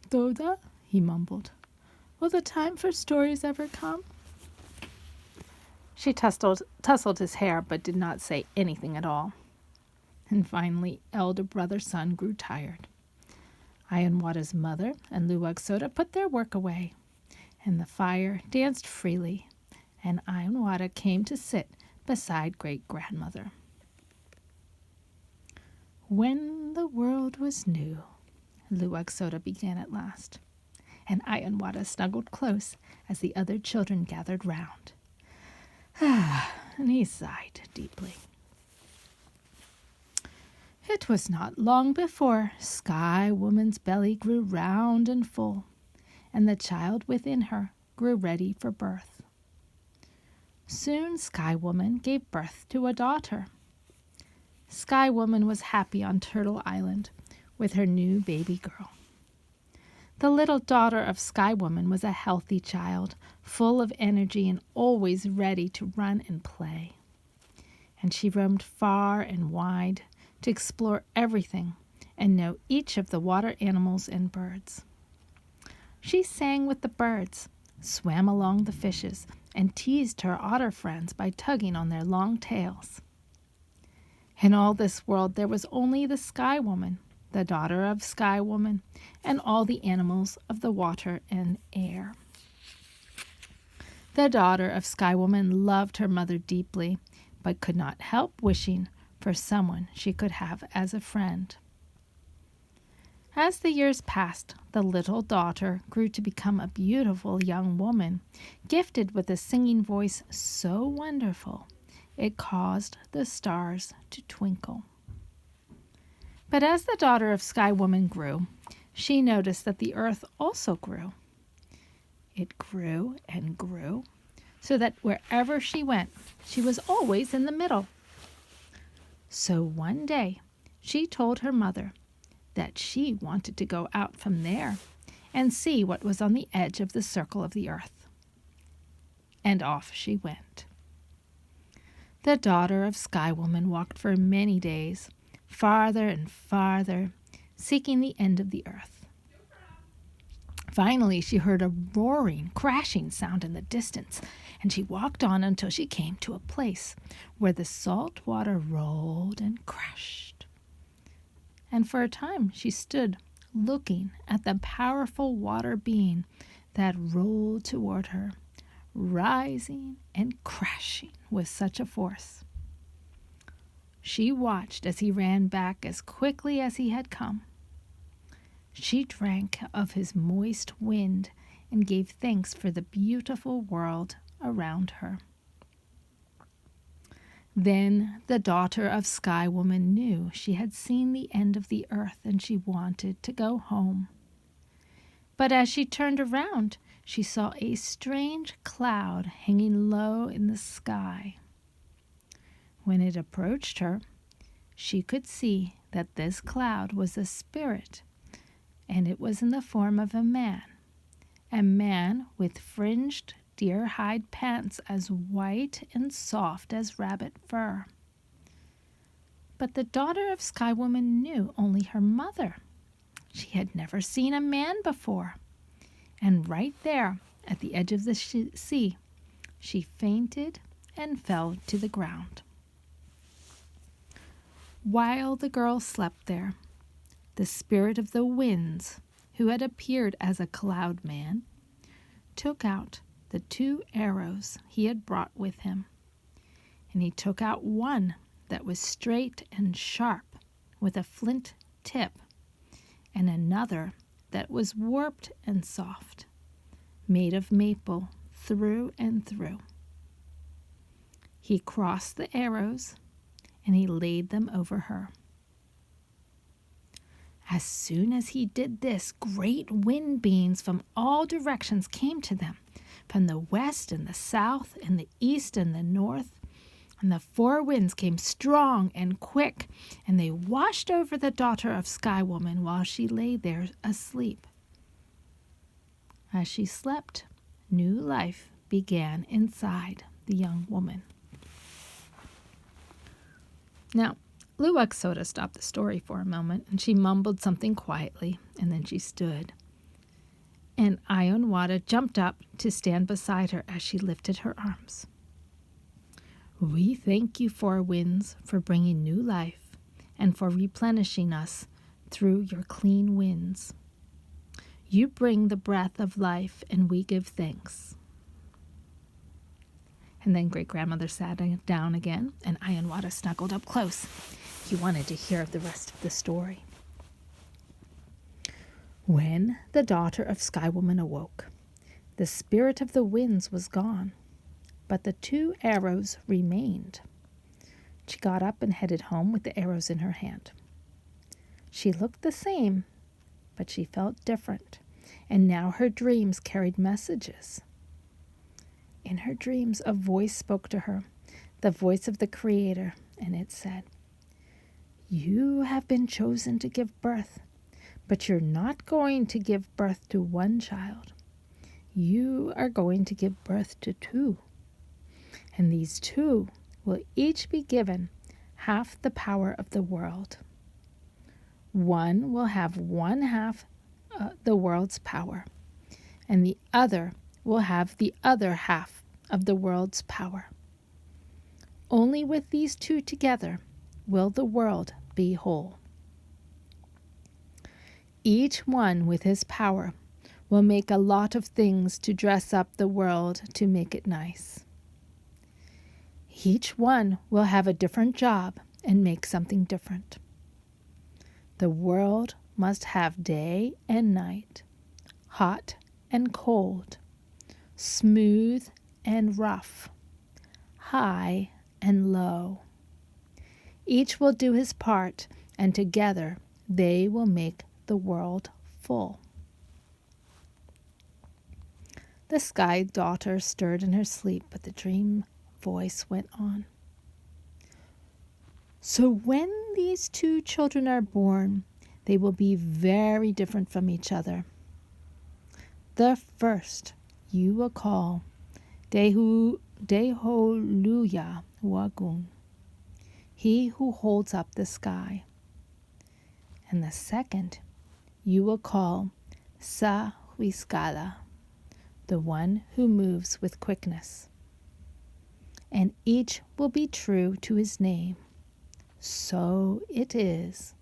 Doda, he mumbled. Will the time for stories ever come? She tousled his hair, but did not say anything at all. And finally, elder brother Sun grew tired. Aionwadha's mother and Luwagsoda put their work away, and the fire danced freely, and Aionwadha came to sit beside great-grandmother. When the world was new, Luwagsoda began at last, and Aionwadha snuggled close as the other children gathered round. And he sighed deeply. It was not long before Sky Woman's belly grew round and full, and the child within her grew ready for birth. Soon Sky Woman gave birth to a daughter. Sky Woman was happy on Turtle Island with her new baby girl. The little daughter of Sky Woman was a healthy child, full of energy and always ready to run and play. And she roamed far and wide to explore everything and know each of the water animals and birds. She sang with the birds, swam along the fishes, and teased her otter friends by tugging on their long tails. In all this world there was only the Sky Woman, the daughter of Sky Woman, and all the animals of the water and air. The daughter of Sky Woman loved her mother deeply, but could not help wishing for someone she could have as a friend. As the years passed, the little daughter grew to become a beautiful young woman, gifted with a singing voice so wonderful it caused the stars to twinkle. But as the daughter of Sky Woman grew, she noticed that the earth also grew. It grew and grew, so that wherever she went, she was always in the middle. So one day, she told her mother that she wanted to go out from there and see what was on the edge of the circle of the earth. And off she went. The daughter of Sky Woman walked for many days, farther and farther, seeking the end of the earth. Finally, she heard a roaring, crashing sound in the distance, and she walked on until she came to a place where the salt water rolled and crashed. And for a time she stood looking at the powerful water being that rolled toward her, rising and crashing with such a force. She watched as he ran back as quickly as he had come. She drank of his moist wind and gave thanks for the beautiful world around her. Then the daughter of Sky Woman knew she had seen the end of the earth and she wanted to go home. But as she turned around, she saw a strange cloud hanging low in the sky. When it approached her, she could see that this cloud was a spirit, and it was in the form of a man with fringed deer hide pants as white and soft as rabbit fur. But the daughter of Sky Woman knew only her mother. She had never seen a man before, and right there at the edge of the sea, she fainted and fell to the ground. While the girl slept there, the spirit of the winds, who had appeared as a cloud man, took out the 2 arrows he had brought with him, and he took out one that was straight and sharp with a flint tip, and another that was warped and soft, made of maple through and through. He crossed the arrows, and he laid them over her. As soon as he did this, great wind beams from all directions came to them, from the west and the south and the east and the north, and the 4 winds came strong and quick, and they washed over the daughter of Sky Woman while she lay there asleep. As she slept, new life began inside the young woman. Now, Luwagsoda stopped the story for a moment, and she mumbled something quietly, and then she stood, and Aionwadha jumped up to stand beside her as she lifted her arms. We thank you, four winds, for bringing new life and for replenishing us through your clean winds. You bring the breath of life, and we give thanks. And then great-grandmother sat down again, and Aionwadha snuggled up close. He wanted to hear the rest of the story. When the daughter of Sky Woman awoke, the spirit of the winds was gone, but the 2 arrows remained. She got up and headed home with the arrows in her hand. She looked the same, but she felt different, and now her dreams carried messages. In her dreams, a voice spoke to her, the voice of the Creator, and it said, "You have been chosen to give birth, but you're not going to give birth to 1 child. You are going to give birth to 2. And these 2 will each be given half the power of the world. One will have 1/2 the world's power, and the other will have the other half of the world's power. Only with these 2 together will the world be whole. Each one with his power will make a lot of things to dress up the world to make it nice. Each one will have a different job and make something different. The world must have day and night, hot and cold, smooth and rough, high and low. Each will do his part, and together they will make the world full." The Sky Daughter stirred in her sleep, but the dream voice went on. "So when these 2 children are born, they will be very different from each other. The first you will call Aionwadha, he who holds up the sky. And the second you will call Aionwadha, the one who moves with quickness. And each will be true to his name. So it is.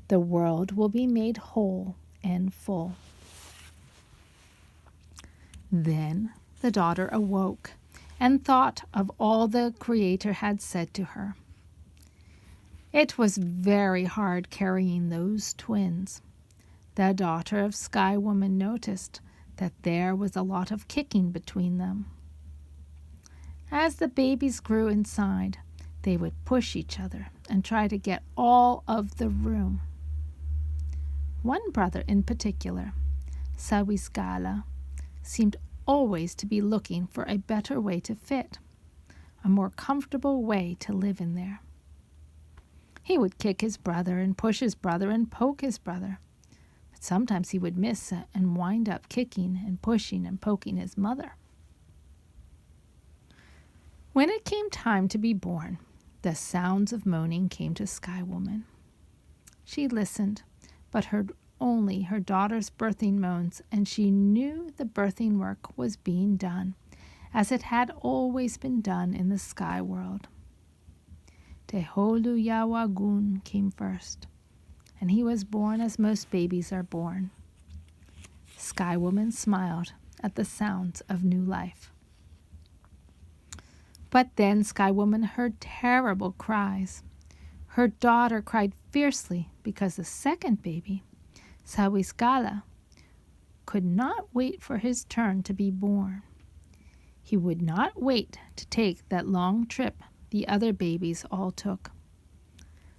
The world will be made whole and full." Then the daughter awoke and thought of all the Creator had said to her. It was very hard carrying those twins. The daughter of Sky Woman noticed that there was a lot of kicking between them. As the babies grew inside, they would push each other and try to get all of the room. One brother in particular, Aionwadha, seemed always to be looking for a better way to fit, a more comfortable way to live in there. He would kick his brother and push his brother and poke his brother, but sometimes he would miss and wind up kicking and pushing and poking his mother. When it came time to be born, the sounds of moaning came to Sky Woman. She listened, but heard only her daughter's birthing moans, and she knew the birthing work was being done, as it had always been done in the sky world. Aionwadha came first, and he was born as most babies are born. Sky Woman smiled at the sounds of new life. But then Sky Woman heard terrible cries. Her daughter cried fiercely because the second baby, Aionwadha, could not wait for his turn to be born. He would not wait to take that long trip the other babies all took.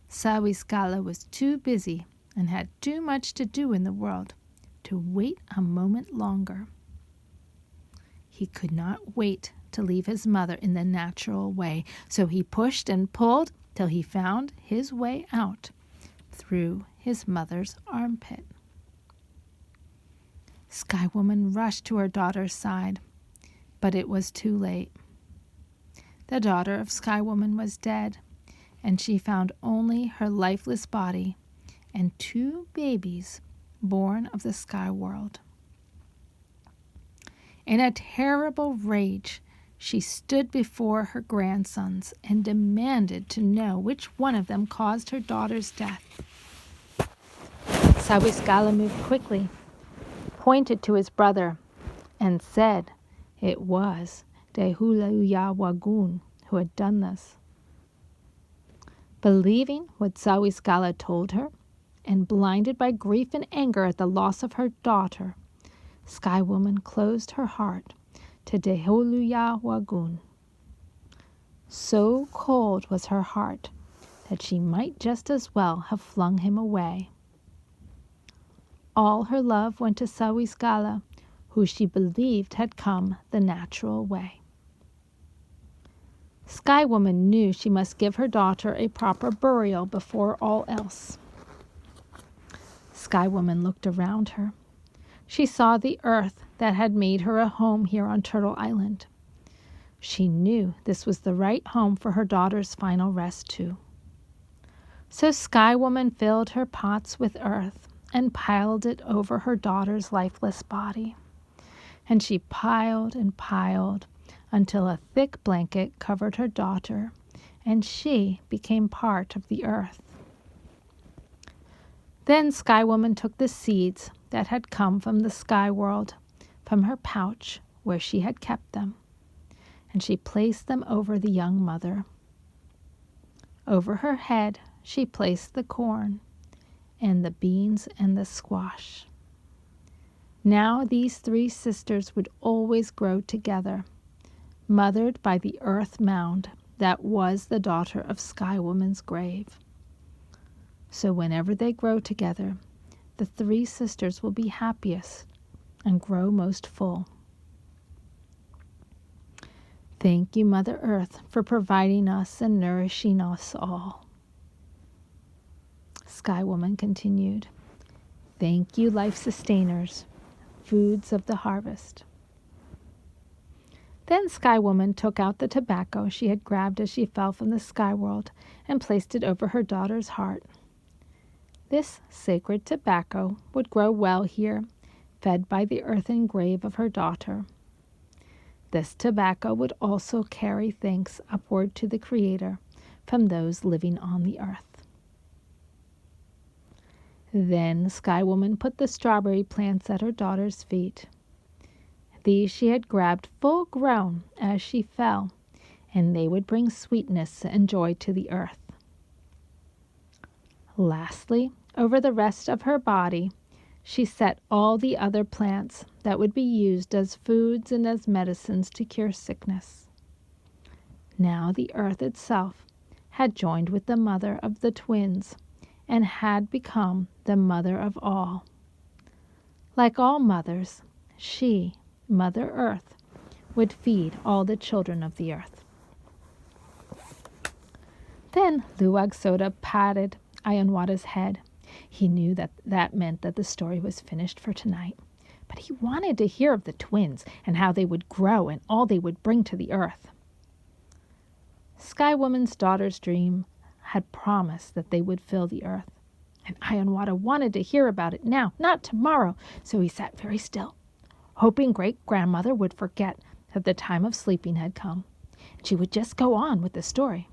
Aionwadha was too busy and had too much to do in the world to wait a moment longer. He could not wait to leave his mother in the natural way, so he pushed and pulled till he found his way out through his mother's armpit. Sky Woman rushed to her daughter's side, but it was too late. The daughter of Sky Woman was dead, and she found only her lifeless body and 2 babies born of the sky world. In a terrible rage, she stood before her grandsons and demanded to know which one of them caused her daughter's death. Sawisgala moved quickly, pointed to his brother, and said it was Aionwadha who had done this. Believing what Sawisgala told her, and blinded by grief and anger at the loss of her daughter, Sky Woman closed her heart to Aionwadha. So cold was her heart that she might just as well have flung him away. All her love went to Sawisgala, who she believed had come the natural way. Sky Woman knew she must give her daughter a proper burial before all else. Sky Woman looked around her. She saw the earth that had made her a home here on Turtle Island. She knew this was the right home for her daughter's final rest too. So Sky Woman filled her pots with earth and piled it over her daughter's lifeless body. And she piled and piled until a thick blanket covered her daughter, and she became part of the earth. Then Sky Woman took the seeds that had come from the sky world from her pouch where she had kept them, and she placed them over the young mother. Over her head she placed the corn and the beans and the squash. Now these three sisters would always grow together, mothered by the earth mound that was the daughter of Sky Woman's grave. So whenever they grow together, the three sisters will be happiest and grow most full. Thank you, Mother Earth, for providing us and nourishing us all. Sky Woman continued, thank you, life sustainers, foods of the harvest. Then Sky Woman took out the tobacco she had grabbed as she fell from the sky world and placed it over her daughter's heart. This sacred tobacco would grow well here, fed by the earthen grave of her daughter. This tobacco would also carry thanks upward to the Creator from those living on the earth. Then Sky Woman put the strawberry plants at her daughter's feet. These she had grabbed full grown as she fell, and they would bring sweetness and joy to the earth. Lastly, over the rest of her body, she set all the other plants that would be used as foods and as medicines to cure sickness. Now the earth itself had joined with the mother of the twins and had become the mother of all. Like all mothers, she, Mother Earth, would feed all the children of the earth. Then Luwag Soda patted Aionwadha's head. He knew that meant that the story was finished for tonight, but he wanted to hear of the twins and how they would grow and all they would bring to the earth. Sky Woman's daughter's dream had promised that they would fill the earth, and Aionwadha wanted to hear about it now, not tomorrow, so he sat very still, hoping great-grandmother would forget that the time of sleeping had come, and she would just go on with the story.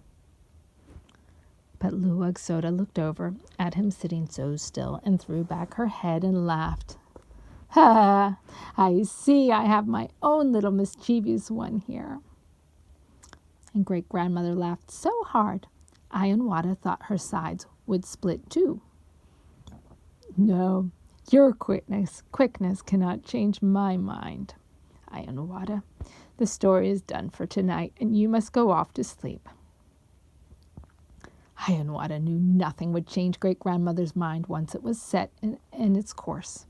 But Luwag Soda looked over at him sitting so still and threw back her head and laughed. Ha! I see I have my own little mischievous one here. And great-grandmother laughed so hard, Aionwadha thought her sides would split too. No, your quickness cannot change my mind, Aionwadha. The story is done for tonight, and you must go off to sleep. Aionwadha knew nothing would change great-grandmother's mind once it was set in its course.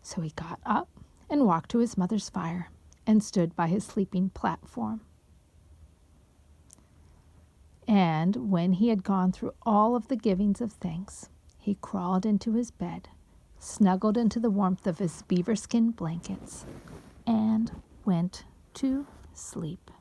So he got up and walked to his mother's fire and stood by his sleeping platform. And when he had gone through all of the givings of thanks, he crawled into his bed, snuggled into the warmth of his beaver skin blankets, and went to sleep.